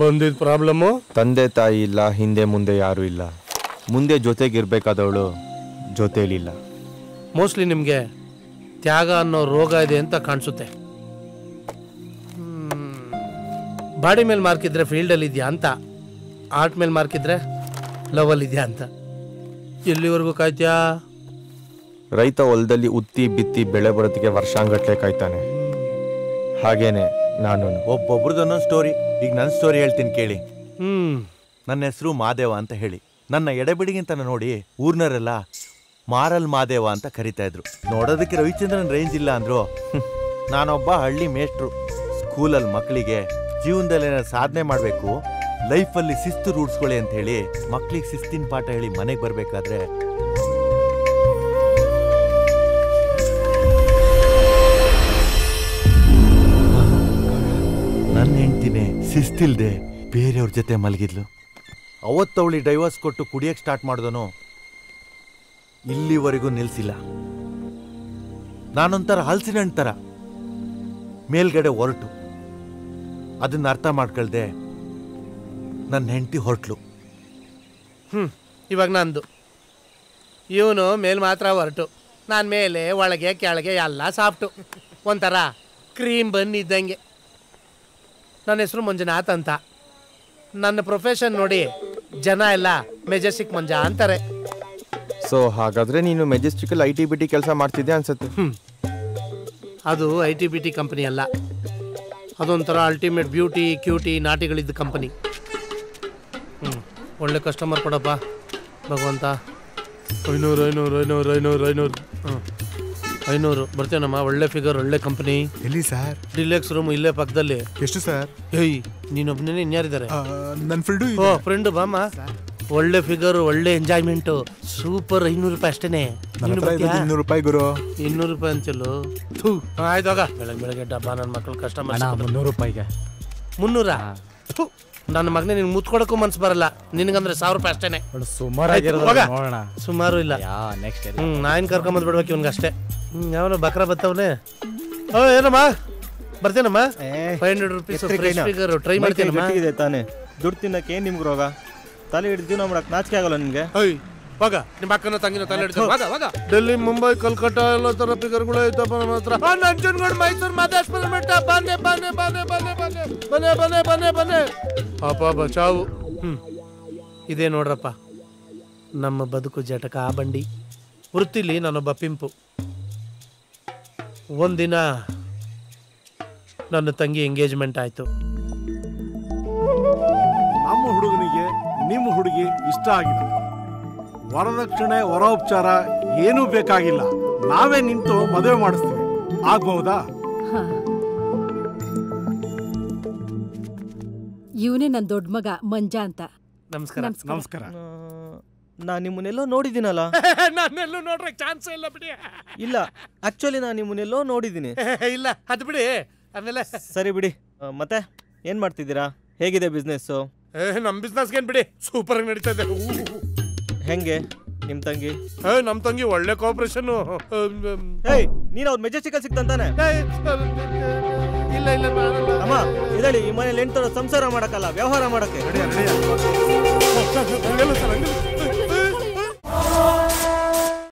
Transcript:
ಬಂದಿದ್ದ ಪ್ರಾಬ್ಲಮ್ಮು ತಂದೆ ತಾಯಿ ಇಲ್ಲ, ಹಿಂದೆ ಮುಂದೆ ಯಾರೂ ಇಲ್ಲ, ಮುಂದೆ ಜೊತೆಗಿರ್ಬೇಕಾದವಳು ಜೊತೆಲಿಲ್ಲ. ಮೋಸ್ಟ್ಲಿ ನಿಮಗೆ ತ್ಯಾಗ ಅನ್ನೋ ರೋಗ ಇದೆ ಅಂತ ಕಾಣಿಸುತ್ತೆ. ಬಾಡಿ ಮೇಲೆ ಮಾರ್ಕ್ ಇದ್ರೆ ಫೀಲ್ಡಲ್ಲಿ ಇದೆಯಾ ಅಂತ, ಆರ್ಟ್ ಮೇಲೆ ಮಾರ್ಕ್ ಇದ್ರೆ ಲವಲ್ಲಿ ಇದೆಯಾ ಅಂತ. ಎಲ್ಲಿವರೆಗೂ ಕಾಯ್ತ್ಯಾ? ರೈತ ಹೊಲದಲ್ಲಿ ಉತ್ತಿ ಬಿತ್ತಿ ಬೆಳೆ ಬರೋದಕ್ಕೆ ವರ್ಷಾಂಗಟ್ಲೆ ಕಾಯ್ತಾನೆ. ಹಾಗೇನೆ ನಾನು. ಒಬ್ಬೊಬ್ರದೊಂದೊಂದು ಸ್ಟೋರಿ. ಈಗ ನನ್ನ ಸ್ಟೋರಿ ಹೇಳ್ತೀನಿ ಕೇಳಿ. ನನ್ನ ಹೆಸರು ಮಾದೇವ ಅಂತ ಹೇಳಿ. ನನ್ನ ಎಡೆಬಿಡಿಗಿಂತ ನೋಡಿ ಊರ್ನರೆಲ್ಲ ಮಾರಲ್ ಮಾದೇವ ಅಂತ ಕರಿತಾ ಇದ್ರು. ನೋಡೋದಕ್ಕೆ ರವಿಚಂದ್ರನ್ ರೇಂಜ್ ಇಲ್ಲ ಅಂದ್ರು. ನಾನೊಬ್ಬ ಹಳ್ಳಿ ಮೇಷ್ಟ್ರು. ಸ್ಕೂಲಲ್ಲಿ ಮಕ್ಕಳಿಗೆ ಜೀವನದಲ್ಲಿ ಸಾಧನೆ ಮಾಡಬೇಕು, ಲೈಫಲ್ಲಿ ಶಿಸ್ತು ರೂಢಿಸ್ಕೊಳ್ಳಿ ಅಂತ ಹೇಳಿ ಮಕ್ಕಳಿಗೆ ಶಿಸ್ತಿನ ಪಾಠ ಹೇಳಿ ಮನೆಗೆ ಬರಬೇಕಾದ್ರೆ ನನ್ನ ಹೆಂಡ್ತಿನೇ ಶಿಸ್ತಿಲ್ದೆ ಬೇರೆಯವ್ರ ಜೊತೆ ಮಲಗಿದ್ಲು. ಅವತ್ತವಳಿ ಡೈವರ್ಸ್ ಕೊಟ್ಟು ಕುಡಿಯಕ್ಕೆ ಸ್ಟಾರ್ಟ್ ಮಾಡಿದನು. ಇಲ್ಲಿವರೆಗೂ ನಿಲ್ಸಿಲ್ಲ. ನಾನೊಂಥರ ಹಲಸಿನ ಹಣ್ಣು ಥರ ಮೇಲ್ಗಡೆ ಹೊರಟು. ಅದನ್ನ ಅರ್ಥ ಮಾಡ್ಕೊಳ್ದೆ ನನ್ನ ಹೆಂಡತಿ ಹೊರಟ್ಲು. ಇವಾಗ ನಂದು. ಇವನು ಮೇಲ್ ಮಾತ್ರ ಹೊರಟು, ನಾನು ಮೇಲೆ ಒಳಗೆ ಕೆಳಗೆ ಎಲ್ಲ ಸಾಫ್ಟು, ಒಂಥರ ಕ್ರೀಮ್ ಬಂದಿದ್ದಂಗೆ. ನನ್ನ ಹೆಸರು ಮಂಜುನಾಥ್ ಅಂತ. ನನ್ನ ಪ್ರೊಫೆಷನ್ ನೋಡಿ ಜನ ಎಲ್ಲ ಮೆಜೆಸ್ಟಿಕ್ ಮಂಜ ಅಂತಾರೆ. ಸೊ ಹಾಗಾದ್ರೆ ನೀನು ಮೆಜೆಸ್ಟಿಕಲ್ ITBT ಕೆಲಸ ಮಾಡ್ತಿದ್ದೆ ಅನ್ಸುತ್ತೆ. ಅದು ITBT ಕಂಪನಿ ಅಲ್ಲ, ಅದೊಂಥರ ಅಲ್ಟಿಮೇಟ್ ಬ್ಯೂಟಿ ಕ್ಯೂಟಿ ನಾಟಿಗಳಿದ್ದ ಕಂಪನಿ. ಒಳ್ಳೆ ಕಸ್ಟಮರ್ ಕೊಡಪ್ಪ ಭಗವಂತ. 500 ಬರ್ತೇನಮ್ಮ. ಒಳ್ಳೆ ಫಿಗರ್, ಒಳ್ಳೆ ಕಂಪನಿ. ಎಲ್ಲಿ ಸರ್? ಡಿಲೆಕ್ಸ್ ರೂಮ್ ಇಲ್ಲೇ ಪಕ್ಕದಲ್ಲಿ. ಎಷ್ಟು ಸರ್? ಏಯ್ ನೀನೊಬ್ಬನೇ ಇನ್ಯಾರಿದ್ದಾರೆ? ನನ್ನ ಫ್ರೆಂಡು. ಫ್ರೆಂಡ್ ಬಾಮ್ಮ. ಒಳ್ಳೆ ಫಿಗರ್, ಒಳ್ಳೆ ಎಂಜಾಯ್ಮೆಂಟು, ಸೂಪರ್. 500 ರೂಪಾಯಿ ಅಷ್ಟೇನೆ. 200 ರೂಪಾಯಿ ಗುರು. 200 ರೂಪಾಯಿ ಅಂತಲೂ. ಆಯ್ತಾಗ ಬೆಳಗ್ಗೆ ಡಬ್ಬ ನನ್ನ ಮಕ್ಕಳು ಕಸ್ಟಮರ್. 300 ರೂಪಾಯಿಗೆ 300? ನನ್ನ ಮಗನೇ ನಿನ್ಗೆ ಮುತ್ಕೊಡಕ್ಕೂ ಮನ್ಸು ಬರಲ್ಲ. ನಿನಗಂದ್ರೆ 1000 ರೂಪಾಯಿ ಅಷ್ಟೇನೆ. ಸುಮಾರು ಇಲ್ಲ. ನಾಯಿನ್ ಕರ್ಕೊಂಬಂದ್ ಬಿಡ್ಬೇಕು ಇವ್ನಿಗೆ ಅಷ್ಟೇ. ಯಾವನ ಬಕ್ರ ಬತ್ತವನೇ. ಏನಮ್ಮ ಬರ್ತೇನಮ್ಮ. 500 ರೂಪೀಸ್ ಫ್ರೆಶ್ ಫಿಗರ್ ಟ್ರೈ ಮಾಡ್ತೇನಮ್ಮ. ತಾನೆ ದುಡ್ಡು ತಿನ್ನಕ್ಕೆ ಏನ್ ನಿಮ್ಗೆ ರೋಗ? ತಲೆ ಹಿಡಿದು ಜೀವನ ಮಾಡಕ್ ನಾಚಿಕೆ ಆಗಲ್ಲ ನಿಮ್ಗೆ? ಹೋಗ ನಿಮ್ಮ ಅಕ್ಕನ ತಂಗಿನ ತಲೆ ಹಿಡಿದು. ಡೆಲ್ಲಿ, ಮುಂಬೈ, ಕಲ್ಕಟ್ಟ ಎಲ್ಲ ತರ ಫಿಗರ್ಗಳು ಐತಪ್ಪ ನಮ್ಮ ಹತ್ರ. ನಂಜನಗೂಡು, ಮೈಸೂರು, ಮಹದೇಶ್ವರ ಬೆಟ್ಟ. ಬನ್ನಿ ಬನ್ನಿ ಬನ್ನಿ ಬನ್ನಿ ಬನ್ನಿ ಬನ್ನಿ ಬನ್ನಿ ಬನ್ನಿ ಬನ್ನಿ ಪಾಪ ಬಚಾವು. ಇದೇ ನೋಡ್ರಪ್ಪ ನಮ್ಮ ಬದುಕು ಜಟಕ ಆ ಬಂಡಿ. ವೃತ್ತಿಲಿ ನಾನೊಬ್ಬ ಪಿಂಪು. ಒಂದಿನ ನನ್ನ ತಂಗಿ ಎಂಗೇಜ್ಮೆಂಟ್ ಆಯ್ತು. ನಮ್ಮ ಹುಡುಗನಿಗೆ ನಿಮ್ಮ ಹುಡುಗಿ ಇಷ್ಟ ಆಗಿಲ್ಲ. ವರದಕ್ಷಿಣೆ, ವರೋಪಚಾರ ಏನೂ ಬೇಕಾಗಿಲ್ಲ. ನಾವೇ ನಿಂತು ಮದುವೆ ಮಾಡಿಸ್ತೀವಿ. ಆಗ್ಬಹುದಾ? ಇವನೇ ನನ್ನ ದೊಡ್ಡ ಮಗ ಮಂಜ ಅಂತ. ನಮಸ್ಕಾರ. ನಮಸ್ಕಾರ. ನಾನು ನಿಮ್ಮನ್ನೆಲ್ಲೋ ನೋಡಿದ್ದೀನಲ್ಲ. ನಾನೆಲ್ಲೂ ನೋಡ್ರೆ ಚಾನ್ಸ್ ಇಲ್ಲ ಬಿಡಿ. ಇಲ್ಲ, ಆಕ್ಚುಲಿ ನಾನು ನಿಮ್ಮನ್ನೆಲ್ಲೋ ನೋಡಿದ್ದೀನಿ. ಇಲ್ಲ ಅದು ಬಿಡಿ. ಆಮೇಲೆ ಸರಿ ಬಿಡಿ. ಮತ್ತೆ ಏನ್ ಮಾಡ್ತಿದ್ದೀರಾ? ಹೇಗಿದೆ ಬಿಸ್ನೆಸ್ಸು? ನಮ್ಮ ಬಿಸ್ನೆಸ್ಗೆ ಏನ್ ಬಿಡಿ, ಸೂಪರ್ ಆಗಿ ನಡೀತಾ ಇದೆ. ಹೆಂಗೆ ನಿಮ್ ತಂಗಿ? ನಮ್ ತಂಗಿ ಒಳ್ಳೆ ಕೋಆಪರೇಷನ್. ನೀನ್ ಅವ್ರ ಮೆಜೆಸ್ಟಿಕಲ್ ಸಿಕ್ತಂತಾನೆ? ಇಲ್ಲ ಇಲ್ಲ ಅಮ್ಮ ಇದಳಿ, ಈ ಮನೇಲಿ ಎಂಟು ಸಂಸಾರ ಮಾಡಕ್ಕಲ್ಲ, ವ್ಯವಹಾರ ಮಾಡಕ್ಕೆ.